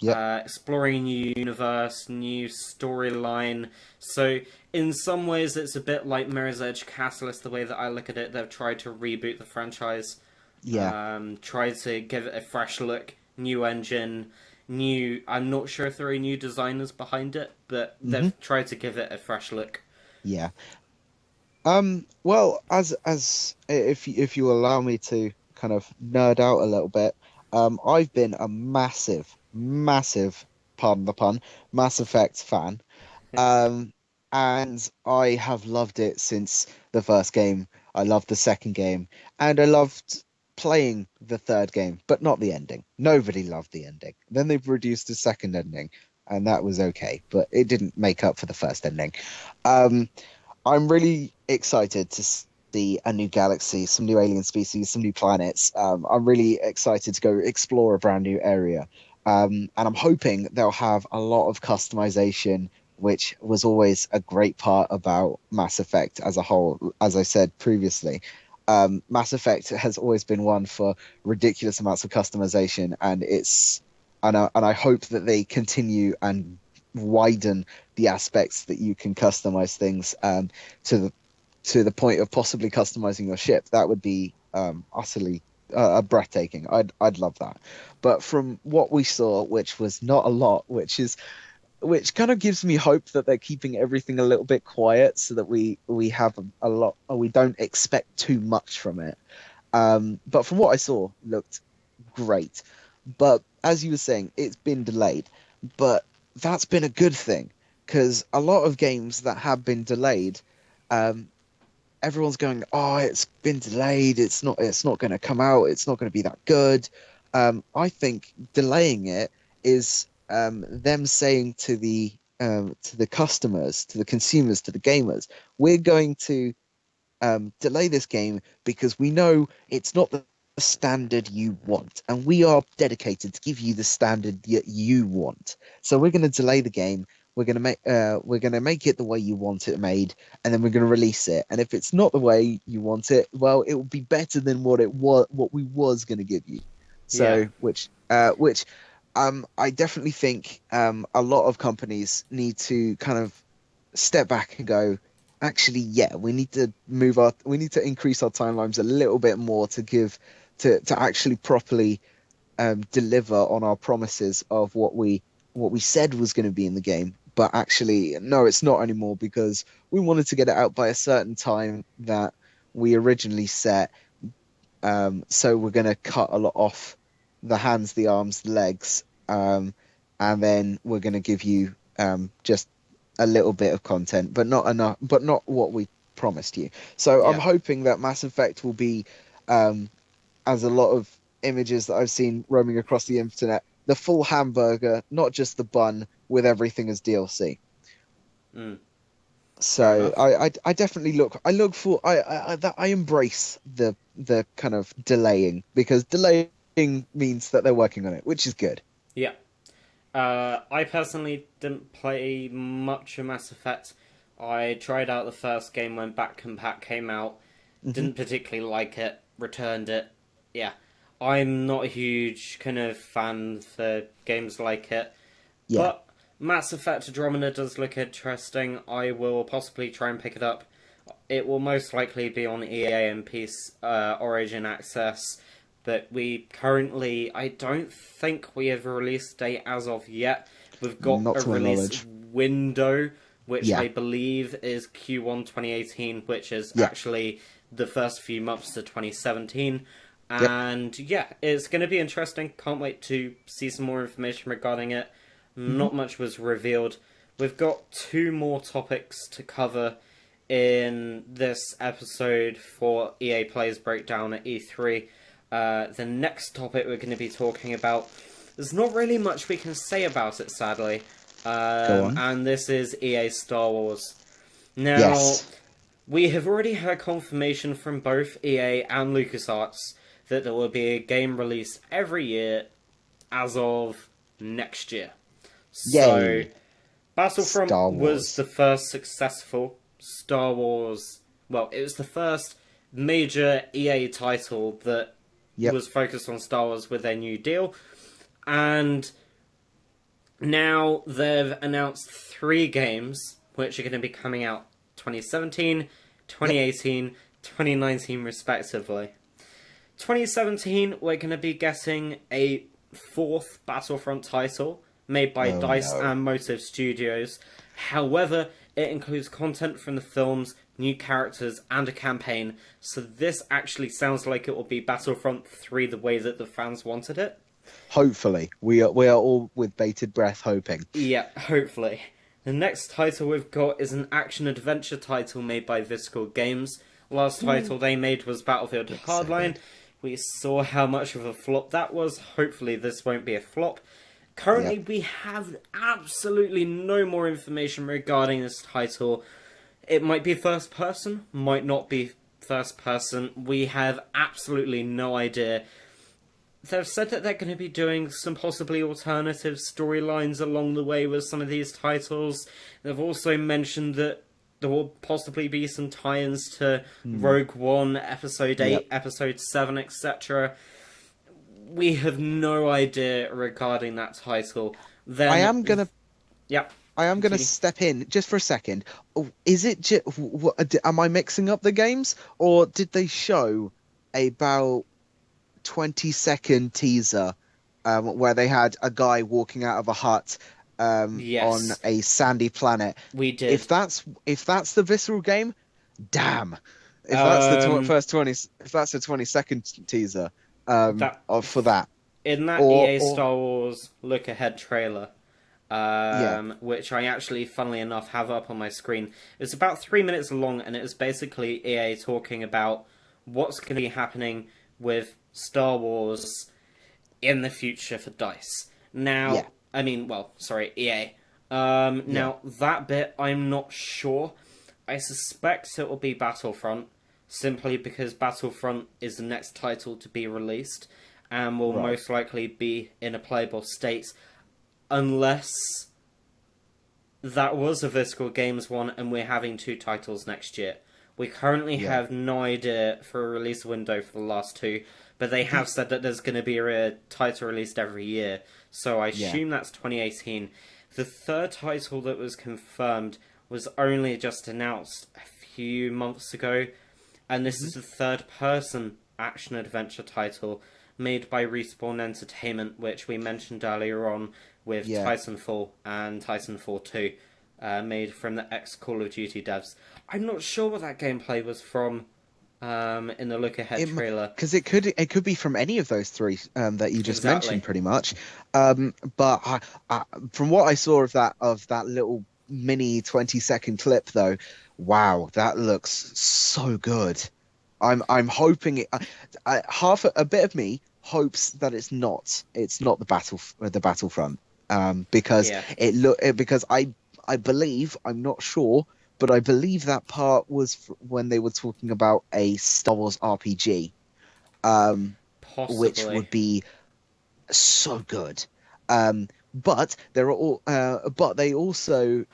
Speaker 2: Yep.
Speaker 1: exploring a new universe, new storyline. So, in some ways, it's a bit like Mirror's Edge Catalyst, the way that I look at it. They've tried to reboot the franchise,
Speaker 2: Yeah.
Speaker 1: tried to give it a fresh look, new engine, new. I'm not sure if there are new designers behind it, but
Speaker 2: Hmm.
Speaker 1: they've tried to give it a fresh look.
Speaker 2: Yeah. Well, as if you allow me to kind of nerd out a little bit, I've been a massive, massive, pardon the pun, Mass Effect fan. Um, and I have loved it since the first game. I loved the second game, and I loved playing the third game, but not the ending. Nobody loved the ending. Then they produced a second ending, and that was okay, but it didn't make up for the first ending. Um, I'm really excited to see a new galaxy, some new alien species, some new planets. I'm really excited to go explore a brand new area. And I'm hoping they'll have a lot of customization, which was always a great part about Mass Effect as a whole. As I said previously, Mass Effect has always been one for ridiculous amounts of customization, and I hope that they continue and widen the aspects that you can customize things to the point of possibly customizing your ship. That would be utterly breathtaking. I'd love that. But from what we saw, which was not a lot, which kind of gives me hope that they're keeping everything a little bit quiet so that we have a lot, or we don't expect too much from it. But from what I saw, looked great. But as you were saying, it's been delayed. But that's been a good thing, because a lot of games that have been delayed, um, everyone's going, "Oh, it's been delayed. It's not going to come out. It's not going to be that good." I think delaying it is them saying to the customers, to the consumers, to the gamers, we're going to delay this game because we know it's not the standard you want, and we are dedicated to give you the standard that you want. So we're going to delay the game. We're going to make it the way you want it made, and then we're going to release it. And if it's not the way you want it, well, it will be better than what we was going to give you.
Speaker 1: Yeah,
Speaker 2: So which I definitely think a lot of companies need to kind of step back and go, actually, yeah, we need to increase our timelines a little bit more to to actually properly deliver on our promises of what we said was going to be in the game. But actually, no, it's not anymore, because we wanted to get it out by a certain time that we originally set. So we're going to cut a lot off the hands, the arms, the legs, and then we're going to give you just a little bit of content, but not enough, but not what we promised you. So I'm
Speaker 1: Yeah.
Speaker 2: hoping that Mass Effect will be, um, as a lot of images that I've seen roaming across the internet, the full hamburger, not just the bun with everything as DLC.
Speaker 1: Mm, fair
Speaker 2: So
Speaker 1: enough.
Speaker 2: I definitely look for I embrace the kind of delaying because delaying means that they're working on it, which is good.
Speaker 1: Yeah. I personally didn't play much of Mass Effect. I tried out the first game when Back Compat came out.
Speaker 2: Hmm.
Speaker 1: Didn't particularly like it. Returned it. Yeah. I'm not a huge kind of fan for games like it.
Speaker 2: Yeah,
Speaker 1: But Mass Effect Andromeda does look interesting. I will possibly try and pick it up. It will most likely be on EA and PC Origin Access, but I don't think we have a release date as of yet. We've got
Speaker 2: not
Speaker 1: a
Speaker 2: to my
Speaker 1: release
Speaker 2: knowledge.
Speaker 1: window, which
Speaker 2: Yeah,
Speaker 1: I believe is Q1 2018, which is
Speaker 2: yeah,
Speaker 1: actually the first few months to 2017.
Speaker 2: yep.
Speaker 1: And yeah, it's going to be interesting. Can't wait to see some more information regarding it.
Speaker 2: Hmm.
Speaker 1: Not much was revealed. We've got two more topics to cover in this episode for EA Players Breakdown at E3. The next topic we're going to be talking about, there's not really much we can say about it, sadly.
Speaker 2: Go on.
Speaker 1: And this is EA Star Wars. Now,
Speaker 2: Yes.
Speaker 1: we have already had confirmation from both EA and LucasArts that there will be a game released every year as of next year. So,
Speaker 2: Yay.
Speaker 1: Battlefront
Speaker 2: Star
Speaker 1: was
Speaker 2: Wars.
Speaker 1: the first successful Star Wars. Well, it was the first major EA title that
Speaker 2: Yep.
Speaker 1: was focused on Star Wars with their new deal. And now they've announced three games which are going to be coming out 2017,
Speaker 2: Yep.
Speaker 1: 2018, 2019, respectively. 2017, we're going to be getting a fourth Battlefront title made by
Speaker 2: Oh
Speaker 1: DICE
Speaker 2: no.
Speaker 1: and Motive Studios. However, it includes content from the films, new characters, and a campaign. So this actually sounds like it will be Battlefront 3 the way that the fans wanted it.
Speaker 2: Hopefully, we are all with bated breath hoping.
Speaker 1: Yeah, hopefully. The next title we've got is an action-adventure title made by Visceral Games. Last title they made was Battlefield
Speaker 2: Looks so
Speaker 1: Hardline.
Speaker 2: good.
Speaker 1: We saw how much of a flop that was. Hopefully this won't be a flop. Currently,
Speaker 2: Yep.
Speaker 1: we have absolutely no more information regarding this title. It might be first person, might not be first person. We have absolutely no idea. They've said that they're going to be doing some possibly alternative storylines along the way with some of these titles. They've also mentioned that there will possibly be some tie-ins to
Speaker 2: Hmm.
Speaker 1: Rogue One, Episode 8,
Speaker 2: Yep.
Speaker 1: Episode 7, etc. We have no idea regarding that title.
Speaker 2: I
Speaker 1: Then,
Speaker 2: am gonna
Speaker 1: yep,
Speaker 2: I am gonna
Speaker 1: continue.
Speaker 2: step in just for a second. Oh, is it am I mixing up the games or did they show about 20-second teaser where they had a guy walking out of a hut on
Speaker 1: Yes,
Speaker 2: a sandy planet?
Speaker 1: we
Speaker 2: If
Speaker 1: did.
Speaker 2: that's the visceral game, damn. If that's the
Speaker 1: Um,
Speaker 2: first 20, if that's a 20-second teaser
Speaker 1: that
Speaker 2: for that,
Speaker 1: in that EA
Speaker 2: or
Speaker 1: Star Wars look ahead trailer,
Speaker 2: yeah.
Speaker 1: which I actually, funnily enough, have up on my screen. It's about 3 minutes long, and it is basically EA talking about what's going to be happening with Star Wars in the future for DICE.
Speaker 2: Yeah,
Speaker 1: Now, I mean, well, sorry, EA.
Speaker 2: yeah.
Speaker 1: Now, that bit, I'm not sure. I suspect it will be Battlefront, simply because Battlefront is the next title to be released, and will
Speaker 2: Right.
Speaker 1: most likely be in a playable state, unless that was a Visceral Games one and we're having two titles next year. We currently
Speaker 2: Yeah.
Speaker 1: have no idea for a release window for the last two, but they have
Speaker 2: The
Speaker 1: said that there's going to be a title released every year, so I
Speaker 2: yeah.
Speaker 1: assume that's 2018. The third title that was confirmed was only just announced a few months ago, and this
Speaker 2: Mhm.
Speaker 1: is a third person action adventure title made by Respawn Entertainment, which we mentioned earlier on with
Speaker 2: Yeah.
Speaker 1: Titanfall and Titanfall 2, made from the ex Call of Duty devs. I'm not sure what that gameplay was from in the look ahead trailer.
Speaker 2: Because it could be from any of those three that you just
Speaker 1: Exactly.
Speaker 2: mentioned, pretty much. But from what I saw of that little mini 20-second clip though. Wow, that looks so good. I'm hoping it. A bit of me hopes that it's not the Battlefront, because
Speaker 1: Yeah,
Speaker 2: because I believe, I'm not sure, but I believe that part was when they were talking about a Star Wars RPG, um, which
Speaker 1: possibly.
Speaker 2: would be so good. But they also,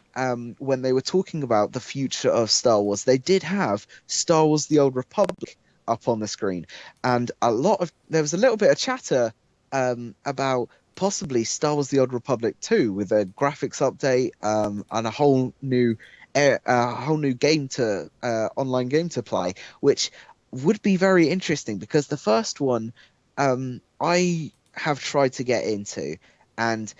Speaker 2: when they were talking about the future of Star Wars, they did have Star Wars: The Old Republic up on the screen, and there was a little bit of chatter about possibly Star Wars: The Old Republic 2 with a graphics update, and a whole new game to online game to play, which would be very interesting because the first one, I have tried to get into, and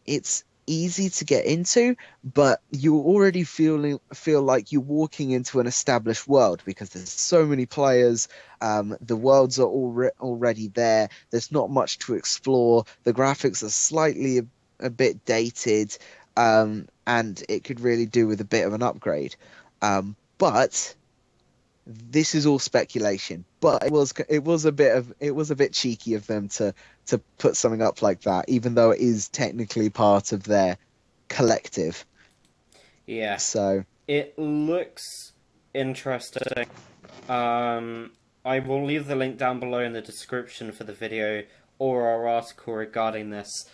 Speaker 2: it's easy to get into, but you already feel like you're walking into an established world because there's so many players. The worlds are already there. There's not much to explore. The graphics are slightly a bit dated, and it could really do with a bit of an upgrade. But this is all speculation, but it was a bit cheeky of them to put something up like that, even though it is technically part of their collective.
Speaker 1: Yeah,
Speaker 2: So
Speaker 1: it looks interesting. Um, I will leave the link down below in the description for the video or our article regarding this.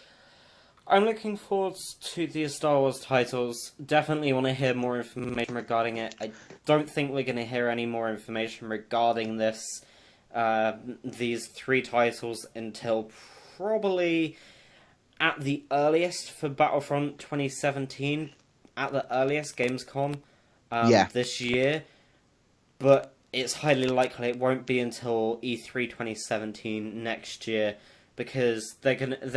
Speaker 1: I'm looking forward to these Star Wars titles. Definitely want to hear more information regarding it. I don't think we're going to hear any more information regarding these three titles until probably at the earliest for Battlefront 2017, at the earliest Gamescom
Speaker 2: yeah,
Speaker 1: this year. But it's highly likely it won't be until E3 2017 next year because they're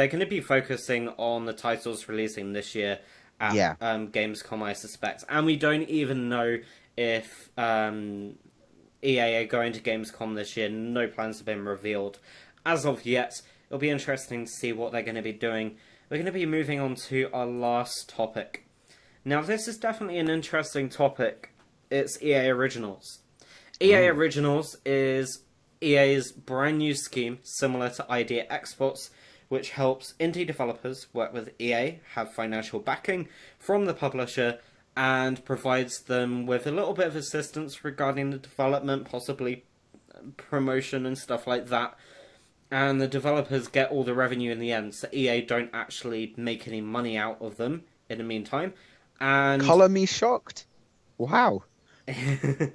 Speaker 1: gonna be focusing on the titles releasing this year at
Speaker 2: yeah,
Speaker 1: Gamescom, I suspect, and we don't even know if EA are going to Gamescom this year. No plans have been revealed as of yet. It'll be interesting to see what they're going to be doing. We're going to be moving on to our last topic. Now, this is definitely an interesting topic. It's EA Originals. EA
Speaker 2: oh,
Speaker 1: Originals is EA's brand new scheme similar to Idea Exports, which helps indie developers work with EA, have financial backing from the publisher, and provides them with a little bit of assistance regarding the development, possibly promotion and stuff like that. And the developers get all the revenue in the end, so EA don't actually make any money out of them in the meantime. And
Speaker 2: color me shocked. Wow.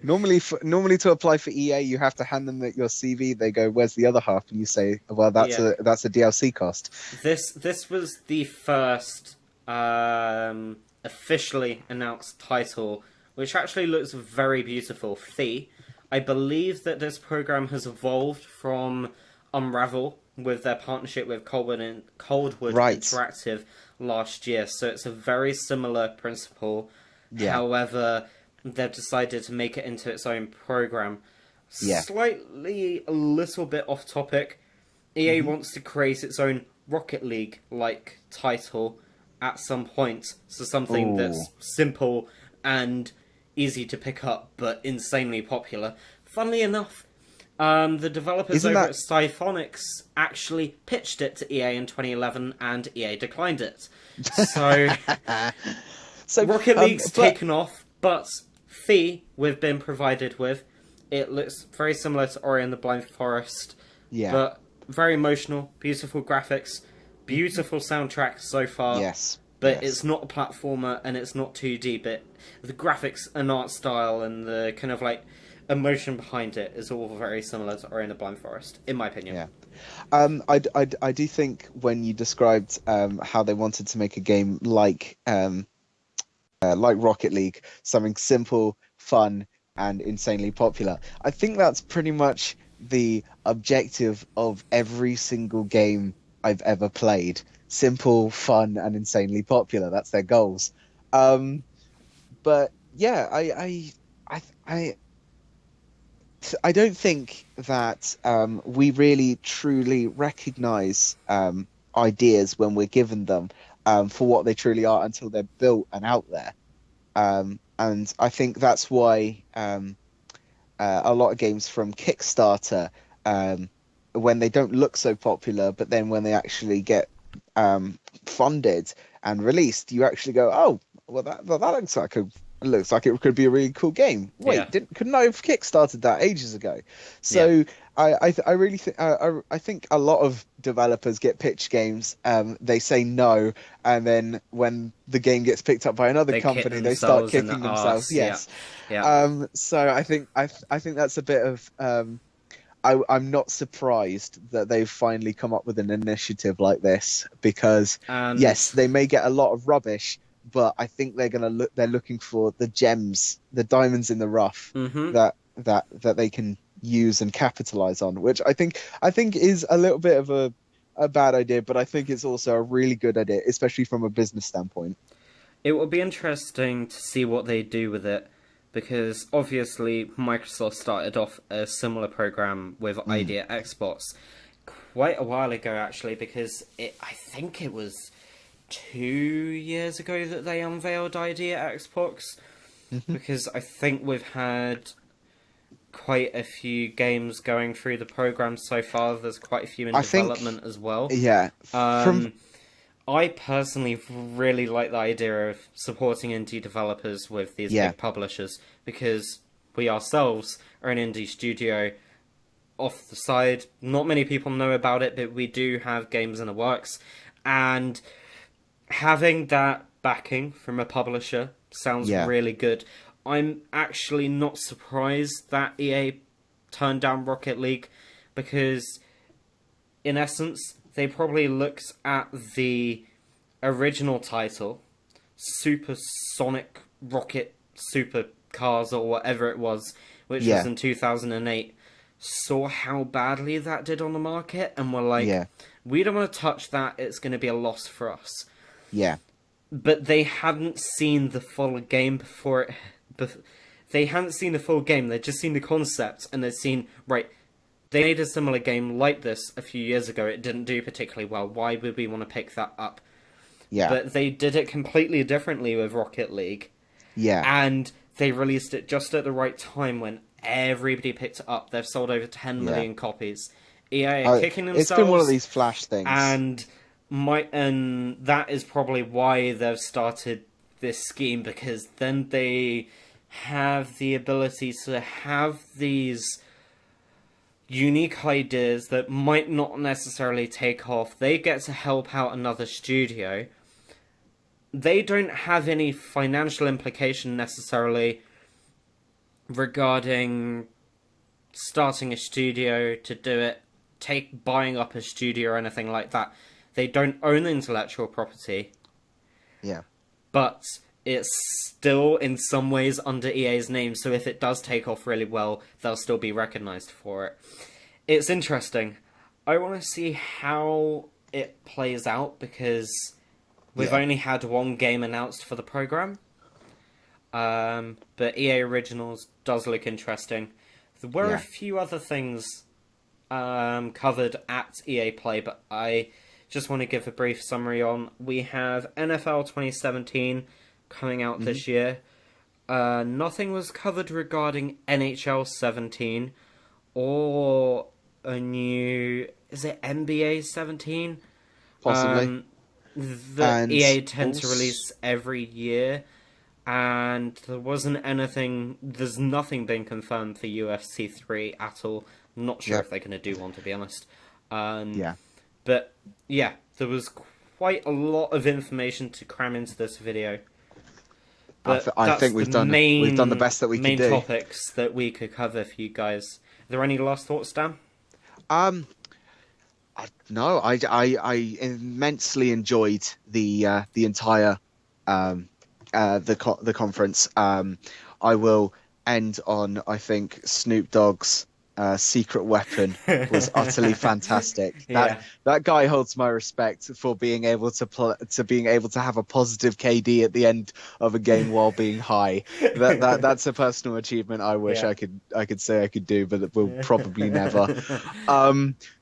Speaker 2: Normally to apply for EA, you have to hand them your CV. They go, "Where's the other half?" And you say, "Well, that's
Speaker 1: yeah,
Speaker 2: a DLC cost."
Speaker 1: this was the first officially announced title, which actually looks very beautiful. Fee. I believe that this program has evolved from Unravel with their partnership with Coldwood
Speaker 2: Right.
Speaker 1: Interactive last year, so it's a very similar principle.
Speaker 2: Yeah.
Speaker 1: However, they've decided to make it into its own program.
Speaker 2: Yeah.
Speaker 1: Slightly a little bit off topic. EA
Speaker 2: Hmm.
Speaker 1: wants to create its own Rocket League like title at some point. So something
Speaker 2: Oh,
Speaker 1: that's simple and easy to pick up but insanely popular. Funnily enough, the developers
Speaker 2: isn't
Speaker 1: over
Speaker 2: that
Speaker 1: at Psyphonics actually pitched it to EA in 2011 and EA declined it. So
Speaker 2: so?
Speaker 1: Rocket League's
Speaker 2: But
Speaker 1: taken off, but Fee we've been provided with. It looks very similar to Ori and the Blind Forest,
Speaker 2: yeah.
Speaker 1: but very emotional, beautiful graphics, beautiful soundtrack so far.
Speaker 2: Yes.
Speaker 1: But it's
Speaker 2: Yes.
Speaker 1: not a platformer and it's not 2D. But the graphics and art style and the kind of like emotion behind it is all very similar to Ori and the Blind Forest, in my opinion.
Speaker 2: Yeah. I do think when you described how they wanted to make a game like Rocket League, something simple, fun, and insanely popular. I think that's pretty much the objective of every single game I've ever played. Simple, fun, and insanely popular. That's their goals. Um, but yeah, I don't think that we really truly recognize ideas when we're given them, for what they truly are until they're built and out there. And I think that's why a lot of games from Kickstarter, um, when they don't look so popular, but then when they actually get funded and released, you actually go, "Oh, well, that looks like it could be a really cool game."
Speaker 1: Yeah,
Speaker 2: Wait, didn't couldn't I have kickstarted that ages ago?
Speaker 1: yeah.
Speaker 2: So I really think I think a lot of developers get pitched games, they say no, and then when the game gets picked up by another
Speaker 1: They kick
Speaker 2: company, they start
Speaker 1: themselves in the
Speaker 2: kicking themselves.
Speaker 1: arse. Yeah,
Speaker 2: Yes.
Speaker 1: yeah.
Speaker 2: So I think that's a bit of I'm not surprised that they've finally come up with an initiative like this because
Speaker 1: And
Speaker 2: yes, they may get a lot of rubbish, but I think they're looking for the gems, the diamonds in the rough
Speaker 1: hmm
Speaker 2: that they can use and capitalize on, which I think is a little bit of a bad idea, but I think it's also a really good idea, especially from a business standpoint.
Speaker 1: it will be interesting to see what they do with it, because obviously Microsoft started off a similar program with
Speaker 2: Mm.
Speaker 1: Idea Xbox quite a while ago, actually, because I think it was 2 years ago that they unveiled Idea Xbox,
Speaker 2: Hmm.
Speaker 1: because I think we've had quite a few games going through the program so far. There's quite a few in
Speaker 2: I think,
Speaker 1: development as well.
Speaker 2: yeah, from
Speaker 1: Um, I personally really like the idea of supporting indie developers with these
Speaker 2: yeah,
Speaker 1: big publishers, because we ourselves are an indie studio off the side. Not many people know about it, but we do have games in the works, and having that backing from a publisher sounds
Speaker 2: yeah,
Speaker 1: really good. I'm actually not surprised that EA turned down Rocket League, because in essence they probably looked at the original title, Supersonic Rocket Super Cars or whatever it was, which was
Speaker 2: yeah,
Speaker 1: in 2008, saw how badly that did on the market, and were like,
Speaker 2: yeah,
Speaker 1: we don't want to touch that, it's going to be a loss for us.
Speaker 2: yeah,
Speaker 1: But they hadn't seen the full game before it. They hadn't seen the full game, they'd just seen the concept, and they'd seen, right, they made a similar game like this a few years ago, it didn't do particularly well, why would we want to pick that up?
Speaker 2: yeah,
Speaker 1: But they did it completely differently with Rocket League,
Speaker 2: yeah,
Speaker 1: and they released it just at the right time when everybody picked it up. They've sold over 10
Speaker 2: yeah.
Speaker 1: million copies. EA are kicking
Speaker 2: It's been one of
Speaker 1: themselves,
Speaker 2: these flash things.
Speaker 1: and that is probably why they've started this scheme, because then they have the ability to have these unique ideas that might not necessarily take off. They get to help out another studio. They don't have any financial implication necessarily regarding starting a studio to do it, buying up a studio or anything like that. They don't own the intellectual property,
Speaker 2: Yeah.
Speaker 1: but it's still in some ways under EA's name, so if it does take off really well, they'll still be recognized for it. It's interesting. I want to see how it plays out, because we've
Speaker 2: Yeah.
Speaker 1: only had one game announced for the program. But EA Originals does look interesting. There were a
Speaker 2: Yeah.
Speaker 1: few other things covered at EA Play, but I just want to give a brief summary on. We have NFL 2017 coming out
Speaker 2: Hmm.
Speaker 1: this year. Nothing was covered regarding NHL 17 or a new. Is it NBA 17?
Speaker 2: Possibly.
Speaker 1: That
Speaker 2: And
Speaker 1: EA tend to
Speaker 2: also,
Speaker 1: release every year, and there wasn't anything. There's nothing been confirmed for UFC 3 at all. Not sure
Speaker 2: yeah,
Speaker 1: if they're going to do one, to be honest. Um,
Speaker 2: yeah.
Speaker 1: but yeah, there was quite a lot of information to cram into this video. But
Speaker 2: I
Speaker 1: that's
Speaker 2: think
Speaker 1: the
Speaker 2: we've done the
Speaker 1: main
Speaker 2: best that we could
Speaker 1: main
Speaker 2: do.
Speaker 1: topics that we could cover for you guys. Are there any last thoughts, Dan?
Speaker 2: Um, no, I immensely enjoyed the entire the conference. I will end on, I think, Snoop Dogg's secret weapon was utterly fantastic.
Speaker 1: Yeah,
Speaker 2: That guy holds my respect for being able to being able to have a positive KD at the end of a game while being high. That's a personal achievement I wish
Speaker 1: yeah.
Speaker 2: I could say I could do, but that will probably never.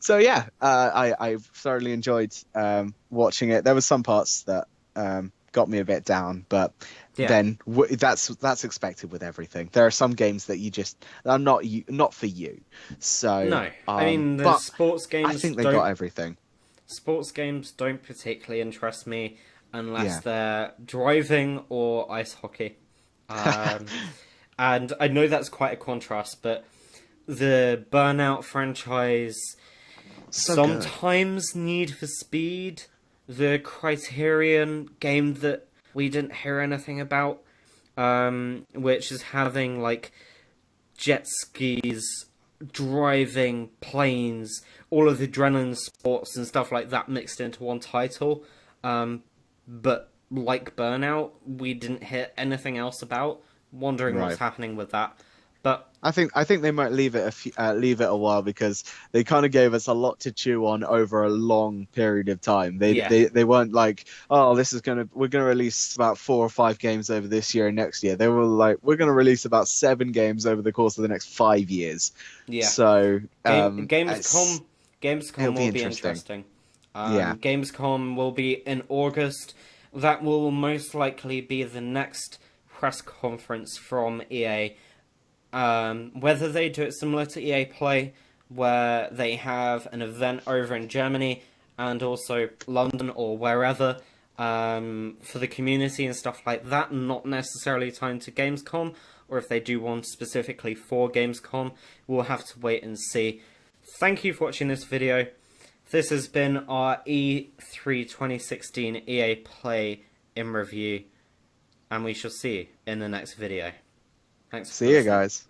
Speaker 2: So yeah, I thoroughly enjoyed watching it. There were some parts that got me a bit down, but
Speaker 1: Yeah.
Speaker 2: then that's expected with everything. There are some games that you just are not for you. So,
Speaker 1: No, I mean the
Speaker 2: but I think they got everything.
Speaker 1: sports games don't particularly interest me unless
Speaker 2: Yeah.
Speaker 1: they're driving or ice hockey. Um, and I know that's quite a contrast, but the Burnout franchise,
Speaker 2: So good.
Speaker 1: sometimes Need for Speed, the Criterion game that we didn't hear anything about, which is having like jet skis, driving planes, all of the adrenaline sports and stuff like that mixed into one title. But like Burnout, we didn't hear anything else about. Wondering what's
Speaker 2: Right.
Speaker 1: happening with that. But
Speaker 2: I think they might leave it a while because they kind of gave us a lot to chew on over a long period of time. They
Speaker 1: yeah,
Speaker 2: they they weren't like, oh, we're gonna release about 4 or 5 games over this year and next year. They were like, we're gonna release about 7 games over the course of the next 5 years.
Speaker 1: yeah.
Speaker 2: So
Speaker 1: Gamescom
Speaker 2: it'll
Speaker 1: Gamescom
Speaker 2: be
Speaker 1: will be
Speaker 2: interesting.
Speaker 1: interesting.
Speaker 2: Yeah.
Speaker 1: Gamescom will be in August. That will most likely be the next press conference from EA. Whether they do it similar to EA Play, where they have an event over in Germany and also London or wherever, for the community and stuff like that, not necessarily timed to Gamescom, or if they do one specifically for Gamescom, we'll have to wait and see. Thank you for watching this video. This has been our E3 2016 EA Play in review, and we shall see you in the next video. Thanks for
Speaker 2: See you
Speaker 1: listening.
Speaker 2: guys.